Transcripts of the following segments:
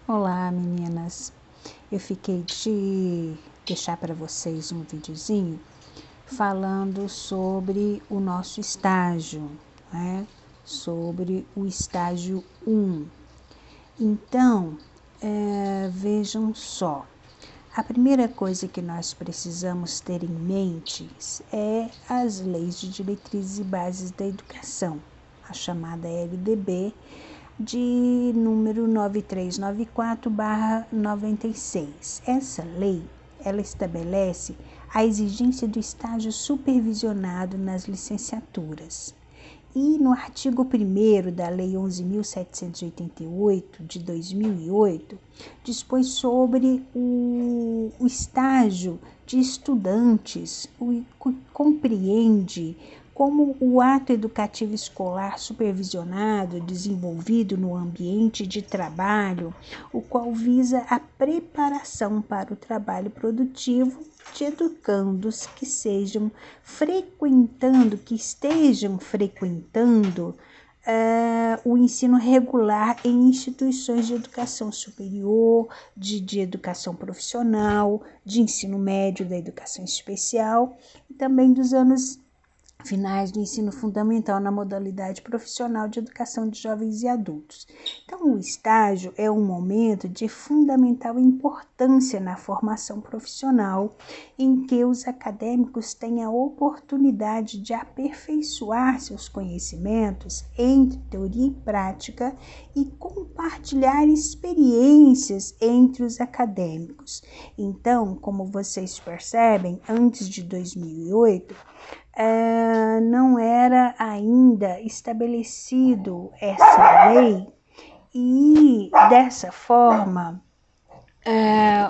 Olá, meninas. Eu fiquei de deixar para vocês um videozinho falando sobre o nosso estágio, né? Sobre o estágio 1. Então, vejam só. A primeira coisa que nós precisamos ter em mente é as leis de diretrizes e bases da educação, a chamada LDB, de número 9394/96. Essa lei, ela estabelece a exigência do estágio supervisionado nas licenciaturas. E no artigo 1º da Lei 11.788, de 2008, dispõe sobre o estágio de estudantes, compreende como o ato educativo escolar supervisionado, desenvolvido no ambiente de trabalho, o qual visa a preparação para o trabalho produtivo de educandos que estejam frequentando o ensino regular em instituições de educação superior, de educação profissional, de ensino médio, da educação especial e também dos anos finais do ensino fundamental na modalidade profissional de educação de jovens e adultos. Então, o estágio é um momento de fundamental importância na formação profissional, em que os acadêmicos têm a oportunidade de aperfeiçoar seus conhecimentos entre teoria e prática e compartilhar experiências entre os acadêmicos. Então, como vocês percebem, antes de 2008, não era ainda estabelecido essa lei e dessa forma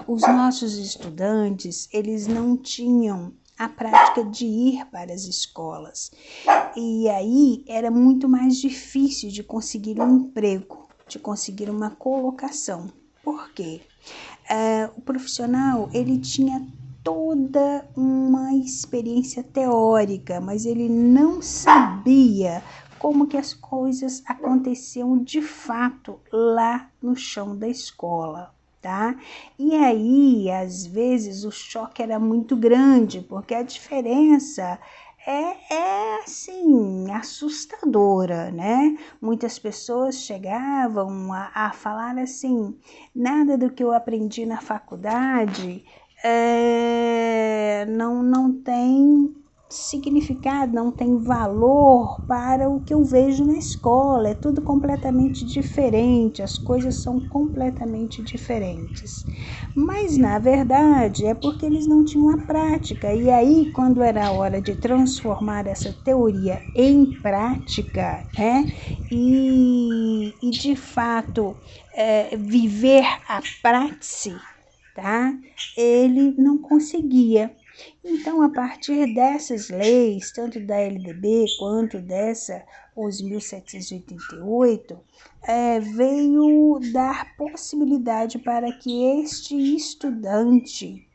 os nossos estudantes, eles não tinham a prática de ir para as escolas e aí era muito mais difícil de conseguir um emprego, de conseguir uma colocação. Por quê? O profissional, ele tinha toda uma experiência teórica, mas ele não sabia como que as coisas aconteciam de fato lá no chão da escola, tá? E aí, às vezes, o choque era muito grande, porque a diferença é assim, assustadora, né? Muitas pessoas chegavam a falar assim, nada do que eu aprendi na faculdade não tem significado, não tem valor para o que eu vejo na escola, é tudo completamente diferente, as coisas são completamente diferentes. Mas, na verdade, é porque eles não tinham a prática, e aí, quando era a hora de transformar essa teoria em prática, né, e de fato, viver a prática, tá? Ele não conseguia. Então, a partir dessas leis, tanto da LDB quanto dessa 11.788, veio dar possibilidade para que este estudante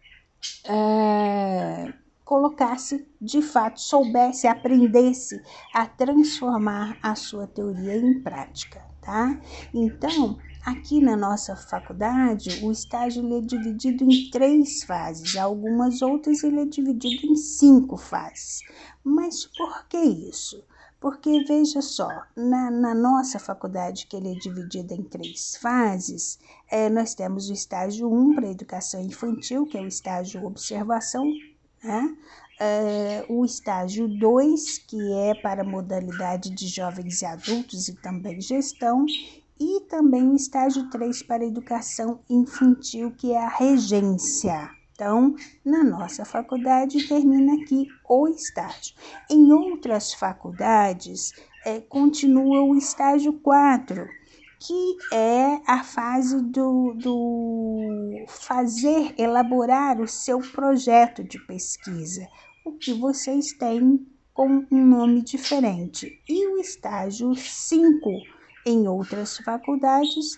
colocasse, de fato, soubesse, aprendesse a transformar a sua teoria em prática, tá? Então, aqui na nossa faculdade, o estágio ele é dividido em 3 fases, algumas outras ele é dividido em 5 fases. Mas por que isso? Porque, veja só, na nossa faculdade, que ele é dividido em 3 fases, nós temos o estágio 1 para a educação infantil, que é o estágio observação, né? O estágio 2, que é para a modalidade de jovens e adultos e também gestão, e também o estágio 3 para a educação infantil, que é a regência. Então, na nossa faculdade, termina aqui o estágio. Em outras faculdades, continua o estágio 4, que é a fase do fazer, elaborar o seu projeto de pesquisa, o que vocês têm com um nome diferente. E o estágio 5, em outras faculdades,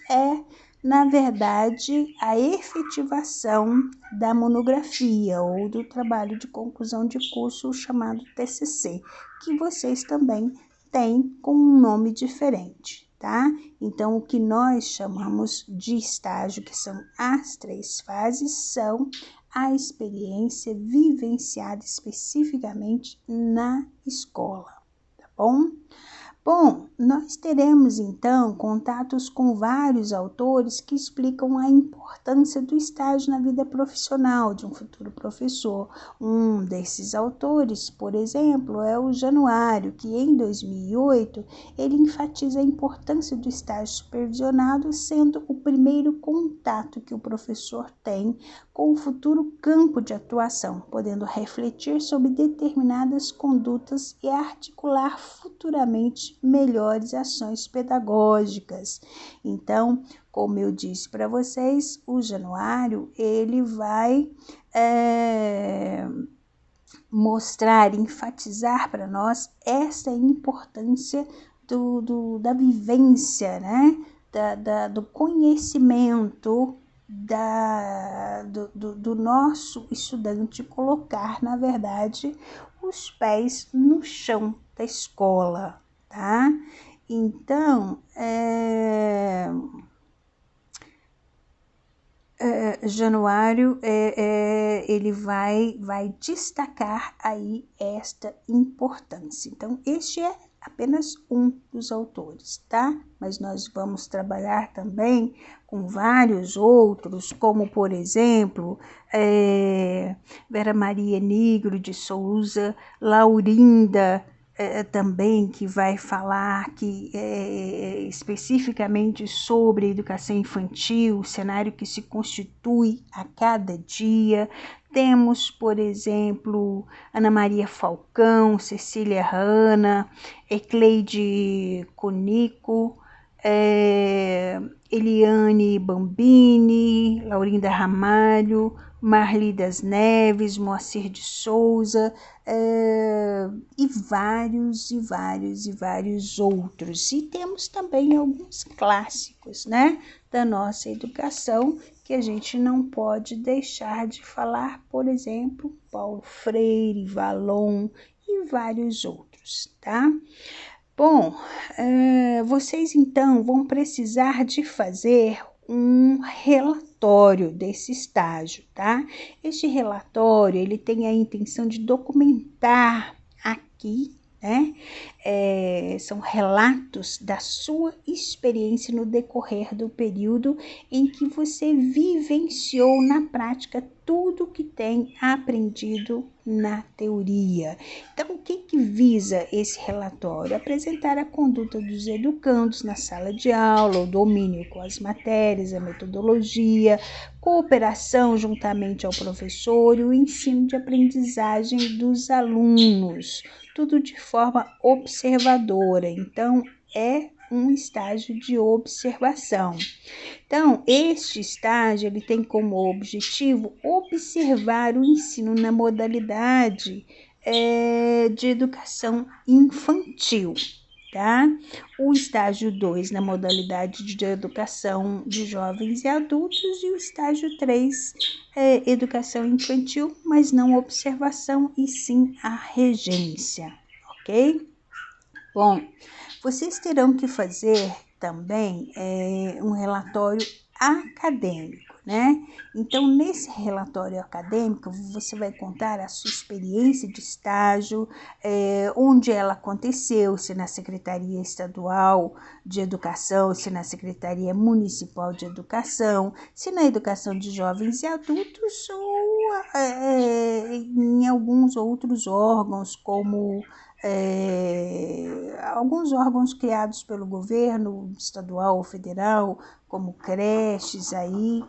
na verdade, a efetivação da monografia ou do trabalho de conclusão de curso chamado TCC, que vocês também têm com um nome diferente, tá? Então, o que nós chamamos de estágio, que são as 3 fases, são a experiência vivenciada especificamente na escola, tá bom? Bom, nós teremos então contatos com vários autores que explicam a importância do estágio na vida profissional de um futuro professor. Um desses autores, por exemplo, é o Januário, que em 2008 ele enfatiza a importância do estágio supervisionado, sendo o primeiro contato que o professor tem com o futuro campo de atuação, podendo refletir sobre determinadas condutas e articular futuramente melhores ações pedagógicas. Então, como eu disse para vocês, o Januário, ele vai mostrar, enfatizar para nós essa importância da vivência, né? Do conhecimento do nosso estudante, colocar, na verdade, os pés no chão da escola, tá? Então, Januário, ele vai destacar aí esta importância. Então, este é apenas um dos autores, tá? Mas nós vamos trabalhar também com vários outros, como, por exemplo, Vera Maria Nigro de Souza, Laurinda, também, que vai falar especificamente sobre a educação infantil, o cenário que se constitui a cada dia. Temos, por exemplo, Ana Maria Falcão, Cecília Hanna, Ecleide Conico, Eliane Bambini, Laurinda Ramalho, Marli das Neves, Moacir de Souza, e vários outros. E temos também alguns clássicos, né, da nossa educação, que a gente não pode deixar de falar, por exemplo, Paulo Freire, Valon e vários outros, tá? Bom, vocês então vão precisar de fazer um relatório desse estágio, tá? Este relatório, ele tem a intenção de documentar aqui, né? São relatos da sua experiência no decorrer do período em que você vivenciou na prática tudo que tem aprendido na teoria. Então, o que visa esse relatório? Apresentar a conduta dos educandos na sala de aula, o domínio com as matérias, a metodologia, cooperação juntamente ao professor e o ensino de aprendizagem dos alunos, tudo de forma observadora. Então, é um estágio de observação. Então, este estágio, ele tem como objetivo observar o ensino na modalidade de educação infantil, tá? O estágio 2 na modalidade de educação de jovens e adultos, e o estágio 3 educação infantil, mas não observação e sim a regência, ok? Bom, vocês terão que fazer também um relatório acadêmico, né? Então, nesse relatório acadêmico, você vai contar a sua experiência de estágio, onde ela aconteceu, se na Secretaria Estadual de Educação, se na Secretaria Municipal de Educação, se na Educação de Jovens e Adultos ou em alguns outros órgãos, como alguns órgãos criados pelo governo estadual ou federal, como creches aí,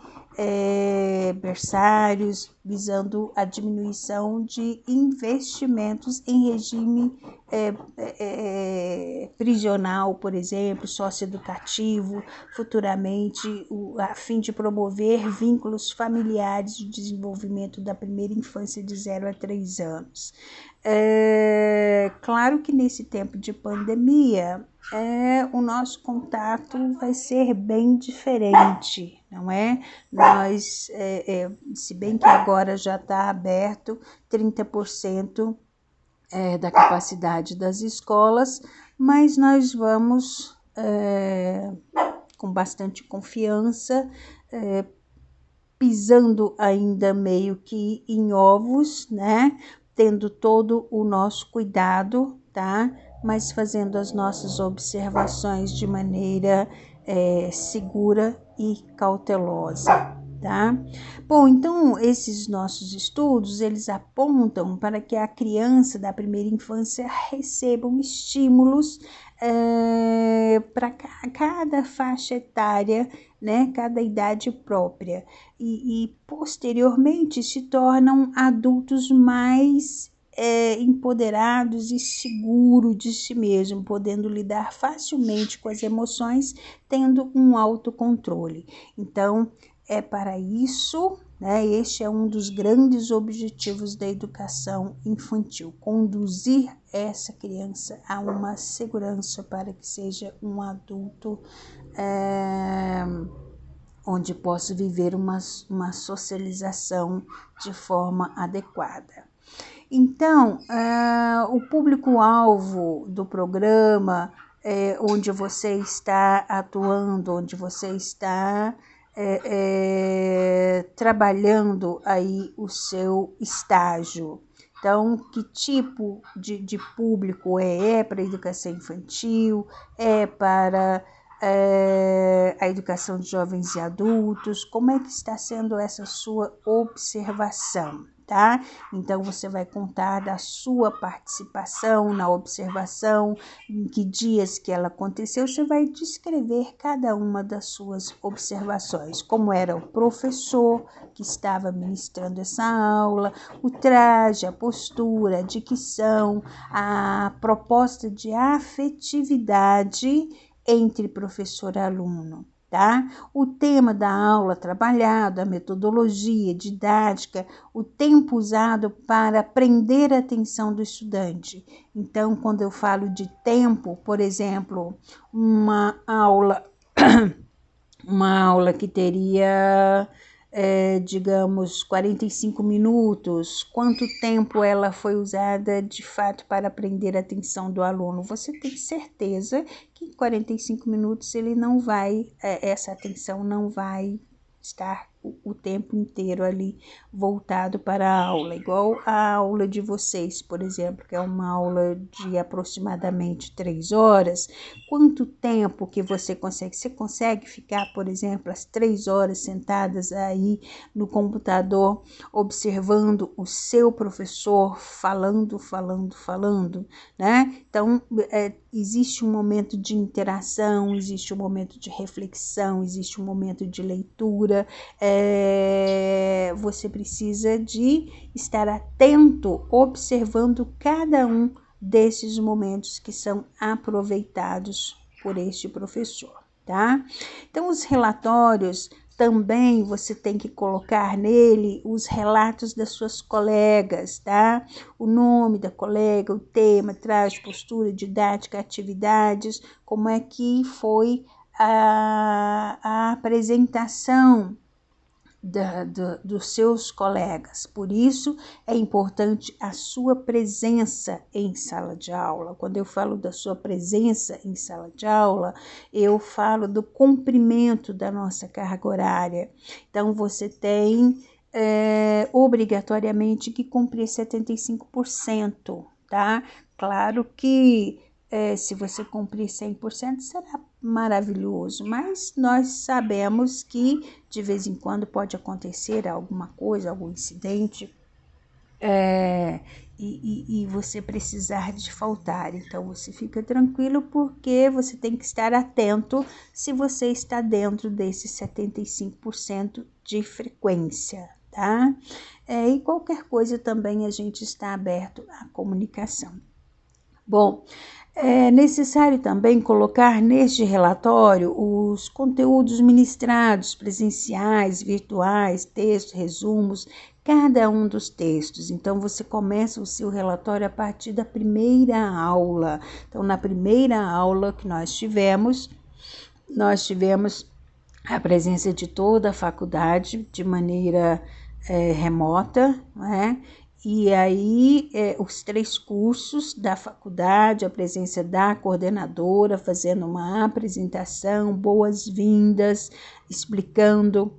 berçários, visando a diminuição de investimentos em regime prisional, por exemplo, socioeducativo, futuramente, a fim de promover vínculos familiares de desenvolvimento da primeira infância de 0 a 3 anos. Claro que nesse tempo de pandemia, o nosso contato vai ser bem diferente, não é? Nós, se bem que agora já está aberto 30% da capacidade das escolas, mas nós vamos com bastante confiança, pisando ainda meio que em ovos, né? Tendo todo o nosso cuidado, tá? Mas fazendo as nossas observações de maneira segura e cautelosa, tá? Bom, então esses nossos estudos, eles apontam para que a criança da primeira infância recebam estímulos para cada faixa etária, né? Cada idade própria. E posteriormente se tornam adultos mais empoderados e seguros de si mesmo, podendo lidar facilmente com as emoções, tendo um autocontrole. Então, é para isso, né? Este é um dos grandes objetivos da educação infantil, conduzir essa criança a uma segurança para que seja um adulto onde possa viver uma socialização de forma adequada. Então, o público-alvo do programa, onde você está atuando, onde você está trabalhando aí o seu estágio. Então, que tipo de público é para a educação infantil, para a educação de jovens e adultos? Como é que está sendo essa sua observação? Tá? Então, você vai contar da sua participação na observação, em que dias que ela aconteceu, você vai descrever cada uma das suas observações, como era o professor que estava ministrando essa aula, o traje, a postura, a dicção, a proposta de afetividade entre professor e aluno. Tá? O tema da aula trabalhado, a metodologia didática, o tempo usado para prender a atenção do estudante. Então, quando eu falo de tempo, por exemplo, uma aula que teria, digamos, 45 minutos, quanto tempo ela foi usada de fato para prender a atenção do aluno? Você tem certeza que em 45 minutos ele não vai, essa atenção não vai estar o tempo inteiro ali voltado para a aula, igual a aula de vocês, por exemplo, que é uma aula de aproximadamente 3 horas. Quanto tempo que você consegue? Você consegue ficar, por exemplo, as 3 horas sentadas aí no computador, observando o seu professor falando, né? Então, existe um momento de interação, existe um momento de reflexão, existe um momento de leitura. Você precisa de estar atento, observando cada um desses momentos que são aproveitados por este professor, tá? Então, os relatórios também você tem que colocar nele os relatos das suas colegas, tá? O nome da colega, o tema, traje, postura, didática, atividades, como é que foi a apresentação dos seus colegas. Por isso, é importante a sua presença em sala de aula. Quando eu falo da sua presença em sala de aula, eu falo do cumprimento da nossa carga horária. Então, você tem obrigatoriamente que cumprir 75%, tá? Claro que se você cumprir 100% será maravilhoso, mas nós sabemos que de vez em quando pode acontecer alguma coisa, algum incidente, e você precisar de faltar. Então, você fica tranquilo, porque você tem que estar atento se você está dentro desses 75% de frequência, tá? E qualquer coisa também a gente está aberto à comunicação. Bom, é necessário também colocar neste relatório os conteúdos ministrados, presenciais, virtuais, textos, resumos, cada um dos textos. Então, você começa o seu relatório a partir da primeira aula. Então, na primeira aula que nós tivemos a presença de toda a faculdade de maneira remota, né? E aí, os 3 cursos da faculdade, a presença da coordenadora, fazendo uma apresentação, boas-vindas, explicando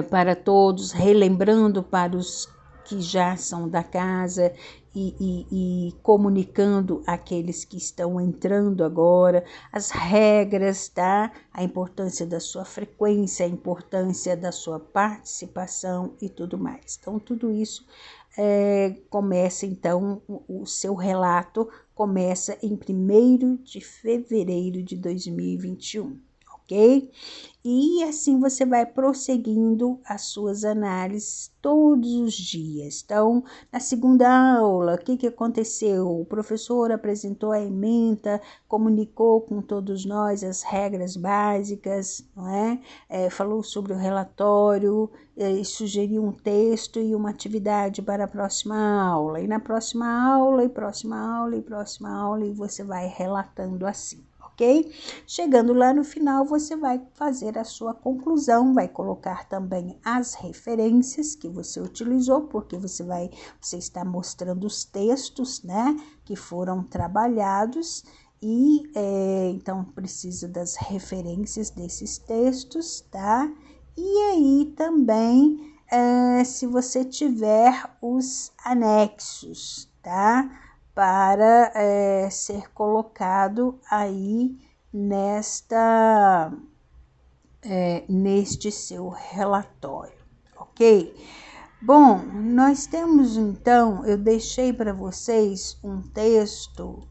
para todos, relembrando para os que já são da casa e comunicando aqueles que estão entrando agora, as regras, tá? A importância da sua frequência, a importância da sua participação e tudo mais. Então, tudo isso começa, então, o seu relato começa em 1º de fevereiro de 2021, ok? E assim você vai prosseguindo as suas análises todos os dias. Então, na segunda aula, o que aconteceu? O professor apresentou a ementa, comunicou com todos nós as regras básicas, não é? Falou sobre o relatório, sugeriu um texto e uma atividade para a próxima aula. E na próxima aula, e próxima aula, e próxima aula, e você vai relatando assim. Ok? Chegando lá no final, você vai fazer a sua conclusão, vai colocar também as referências que você utilizou, porque você está mostrando os textos, né, que foram trabalhados, e então precisa das referências desses textos, tá? E aí também, se você tiver os anexos, tá? Para ser colocado aí neste seu relatório, ok? Bom, nós temos então, eu deixei para vocês um texto,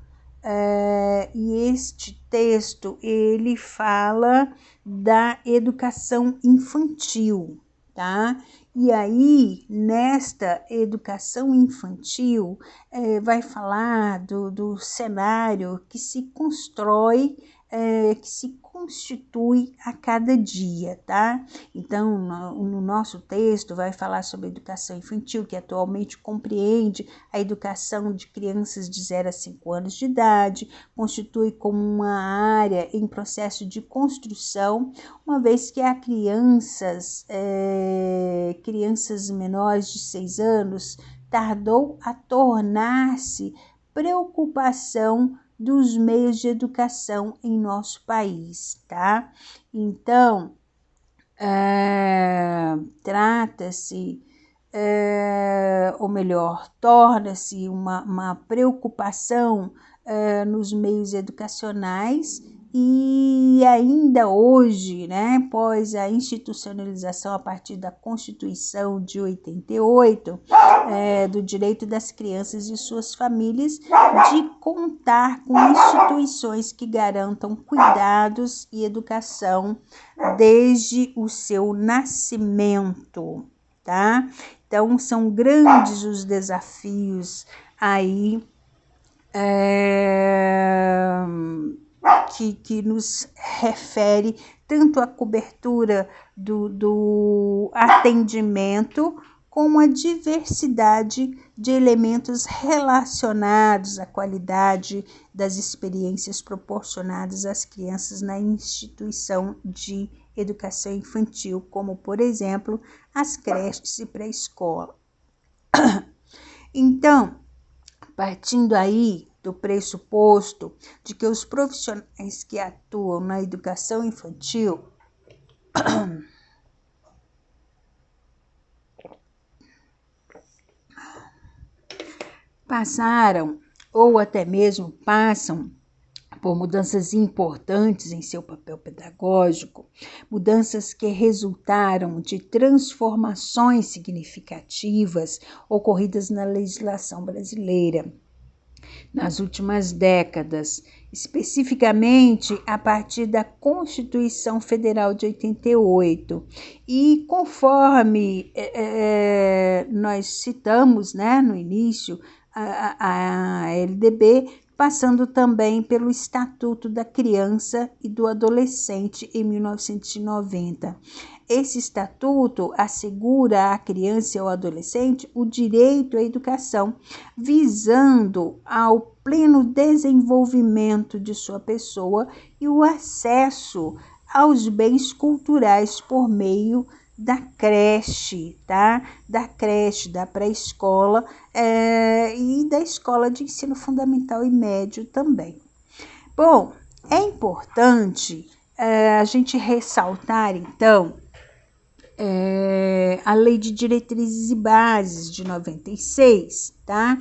e este texto, ele fala da educação infantil, tá? E aí, nesta educação infantil, vai falar do cenário que se constrói, que se constitui a cada dia, tá? Então, no nosso texto vai falar sobre a educação infantil, que atualmente compreende a educação de crianças de 0 a 5 anos de idade, constitui como uma área em processo de construção, uma vez que há crianças menores de 6 anos, tardou a tornar-se preocupação dos meios de educação em nosso país, tá? Então, trata-se, ou melhor, torna-se uma preocupação nos meios educacionais, e ainda hoje, né, após a institucionalização a partir da Constituição de 88, do direito das crianças e suas famílias de contar com instituições que garantam cuidados e educação desde o seu nascimento, tá? Então, são grandes os desafios aí, que nos refere tanto a cobertura do atendimento, como a diversidade de elementos relacionados à qualidade das experiências proporcionadas às crianças na instituição de educação infantil, como, por exemplo, as creches e pré-escola. Então, partindo aí do pressuposto de que os profissionais que atuam na educação infantil passaram ou até mesmo passam por mudanças importantes em seu papel pedagógico, mudanças que resultaram de transformações significativas ocorridas na legislação brasileira nas últimas décadas, especificamente a partir da Constituição Federal de 88. E conforme nós citamos, né, no início, a LDB, passando também pelo Estatuto da Criança e do Adolescente em 1990. Esse estatuto assegura à criança e ao adolescente o direito à educação, visando ao pleno desenvolvimento de sua pessoa e o acesso aos bens culturais por meio da creche, tá? Da creche, da pré-escola e da escola de ensino fundamental e médio também. Bom, é importante a gente ressaltar, então, a Lei de Diretrizes e Bases de 96, tá?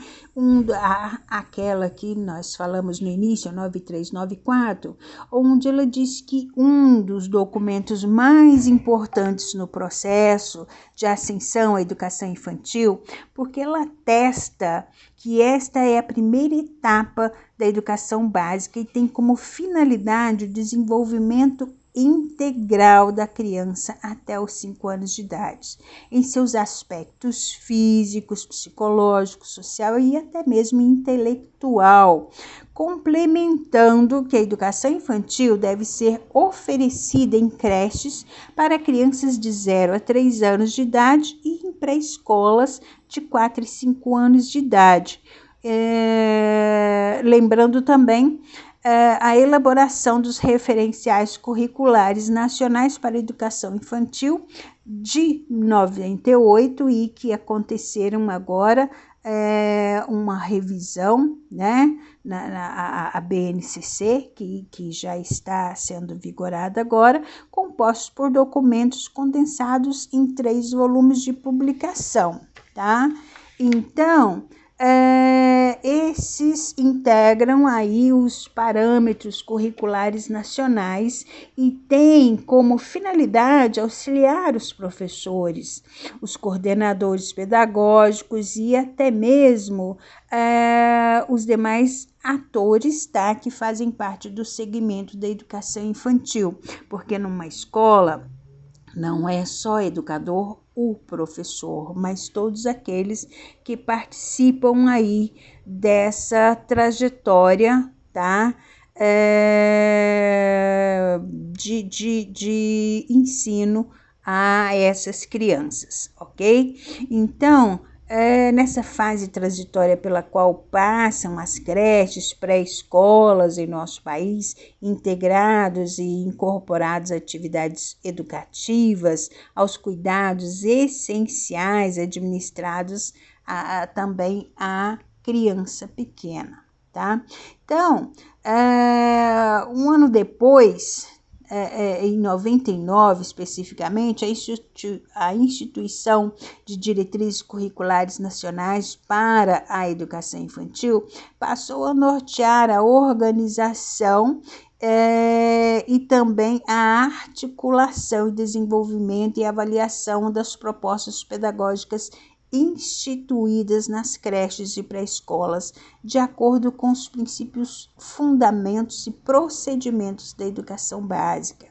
Aquela que nós falamos no início, 9394, onde ela diz que um dos documentos mais importantes no processo de ascensão à educação infantil, porque ela atesta que esta é a primeira etapa da educação básica e tem como finalidade o desenvolvimento integral da criança até os 5 anos de idade, em seus aspectos físicos, psicológicos, social e até mesmo intelectual, complementando que a educação infantil deve ser oferecida em creches para crianças de 0 a 3 anos de idade e em pré-escolas de 4 e 5 anos de idade. Lembrando também a elaboração dos referenciais curriculares nacionais para a educação infantil de 98 e que aconteceram agora uma revisão, né, a BNCC, que já está sendo vigorada agora, compostos por documentos condensados em 3 volumes de publicação, tá? Então, esses integram aí os parâmetros curriculares nacionais e têm como finalidade auxiliar os professores, os coordenadores pedagógicos e até mesmo os demais atores, tá, que fazem parte do segmento da educação infantil, porque numa escola não é só educador, o professor, mas todos aqueles que participam aí dessa trajetória, tá? De ensino a essas crianças, ok? Então, nessa fase transitória pela qual passam as creches, pré-escolas em nosso país, integrados e incorporados a atividades educativas, aos cuidados essenciais administrados também à criança pequena, tá? Então, um ano depois, em 99 especificamente, a Instituição de Diretrizes Curriculares Nacionais para a Educação Infantil passou a nortear a organização e também a articulação e desenvolvimento e avaliação das propostas pedagógicas instituídas nas creches e pré-escolas, de acordo com os princípios, fundamentos e procedimentos da educação básica.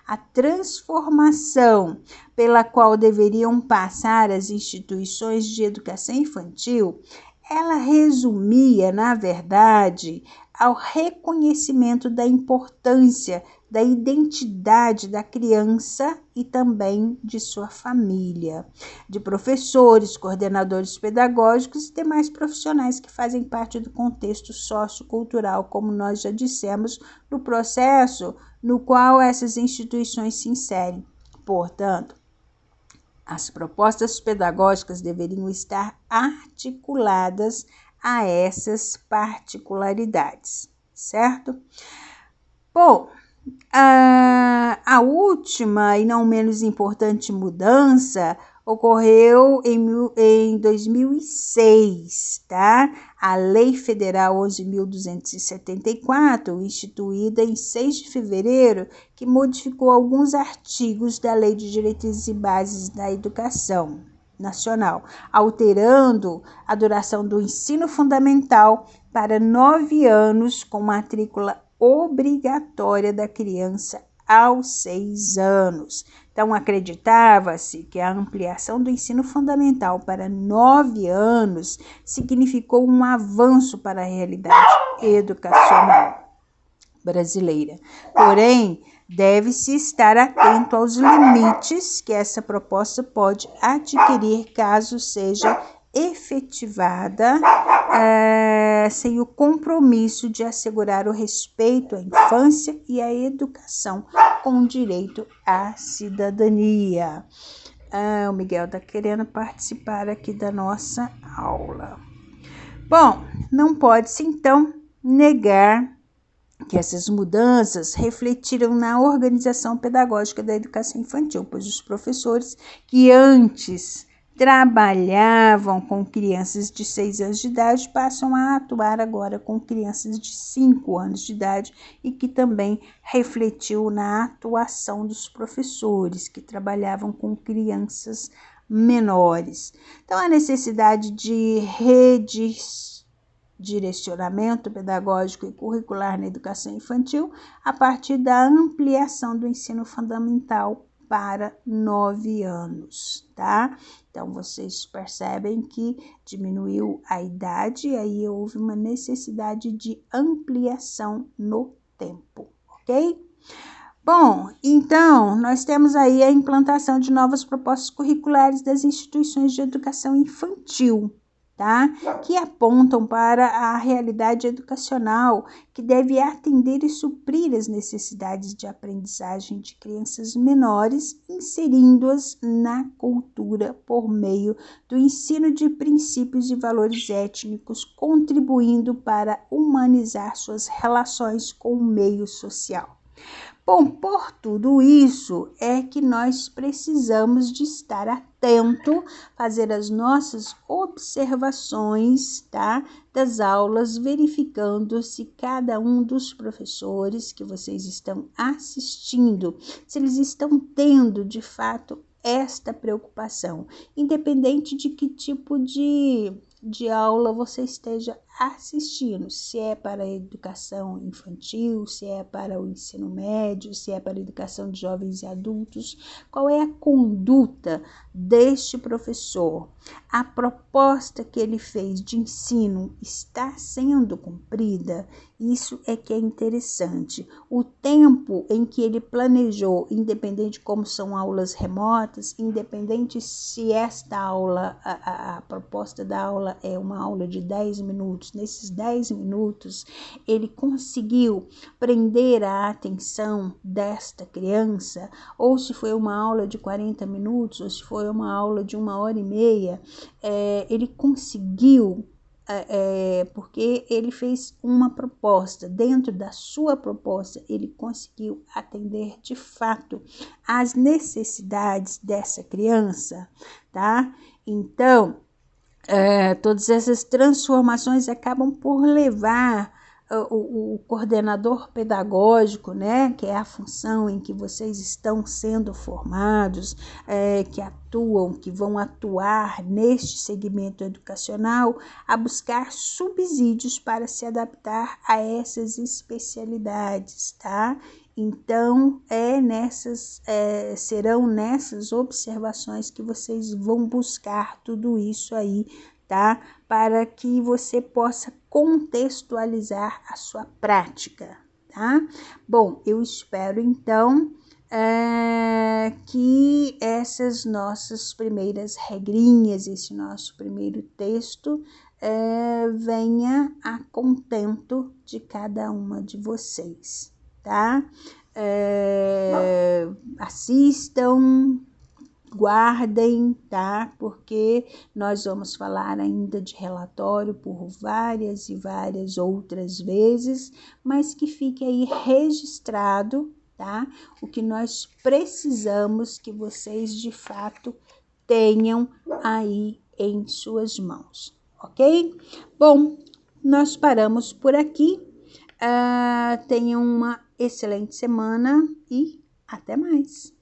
A transformação pela qual deveriam passar as instituições de educação infantil, ela resumia, na verdade, ao reconhecimento da importância da identidade da criança e também de sua família, de professores, coordenadores pedagógicos e demais profissionais que fazem parte do contexto sociocultural, como nós já dissemos, no processo no qual essas instituições se inserem. Portanto, as propostas pedagógicas deveriam estar articuladas a essas particularidades, certo? Bom, a última e não menos importante mudança ocorreu em 2006, tá? A Lei Federal 11.274, instituída em 6 de fevereiro, que modificou alguns artigos da Lei de Diretrizes e Bases da Educação Nacional, alterando a duração do ensino fundamental para 9 anos, com matrícula obrigatória da criança aos 6 anos. Então, acreditava-se que a ampliação do ensino fundamental para 9 anos significou um avanço para a realidade educacional brasileira. Porém, deve-se estar atento aos limites que essa proposta pode adquirir caso seja efetivada sem o compromisso de assegurar o respeito à infância e à educação com direito à cidadania. O Miguel está querendo participar aqui da nossa aula. Bom, não pode-se então negar que essas mudanças refletiram na organização pedagógica da educação infantil, pois os professores que antes trabalhavam com crianças de 6 anos de idade passam a atuar agora com crianças de 5 anos de idade e que também refletiu na atuação dos professores que trabalhavam com crianças menores. Então, a necessidade de direcionamento pedagógico e curricular na educação infantil a partir da ampliação do ensino fundamental para 9 anos, tá? Então, vocês percebem que diminuiu a idade e aí houve uma necessidade de ampliação no tempo, ok? Bom, então, nós temos aí a implantação de novas propostas curriculares das instituições de educação infantil, tá? Que apontam para a realidade educacional que deve atender e suprir as necessidades de aprendizagem de crianças menores, inserindo-as na cultura por meio do ensino de princípios e valores étnicos, contribuindo para humanizar suas relações com o meio social. Bom, por tudo isso é que nós precisamos de estar atento, fazer as nossas observações, tá? Das aulas, verificando se cada um dos professores que vocês estão assistindo, se eles estão tendo de fato esta preocupação, independente de que tipo de aula você esteja assistindo, se é para a educação infantil, se é para o ensino médio, se é para a educação de jovens e adultos, qual é a conduta deste professor? A proposta que ele fez de ensino está sendo cumprida? Isso é que é interessante. O tempo em que ele planejou, independente de como são aulas remotas, independente se esta aula, a proposta da aula é uma aula de 10 minutos, nesses 10 minutos ele conseguiu prender a atenção desta criança, ou se foi uma aula de 40 minutos, ou se foi uma aula de 1h30, ele conseguiu, porque ele fez uma proposta, dentro da sua proposta ele conseguiu atender de fato às necessidades dessa criança, tá? Então, todas essas transformações acabam por levar o coordenador pedagógico, né, que é a função em que vocês estão sendo formados, que atuam, que vão atuar neste segmento educacional, a buscar subsídios para se adaptar a essas especialidades, tá? Então, serão nessas observações que vocês vão buscar tudo isso aí, tá? Para que você possa contextualizar a sua prática, tá? Bom, eu espero então que essas nossas primeiras regrinhas, esse nosso primeiro texto, venha a contento de cada uma de vocês, tá? Assistam, guardem, tá? Porque nós vamos falar ainda de relatório por várias e várias outras vezes, mas que fique aí registrado, tá? O que nós precisamos que vocês de fato tenham aí em suas mãos, ok? Bom, nós paramos por aqui. Tenham uma excelente semana e até mais!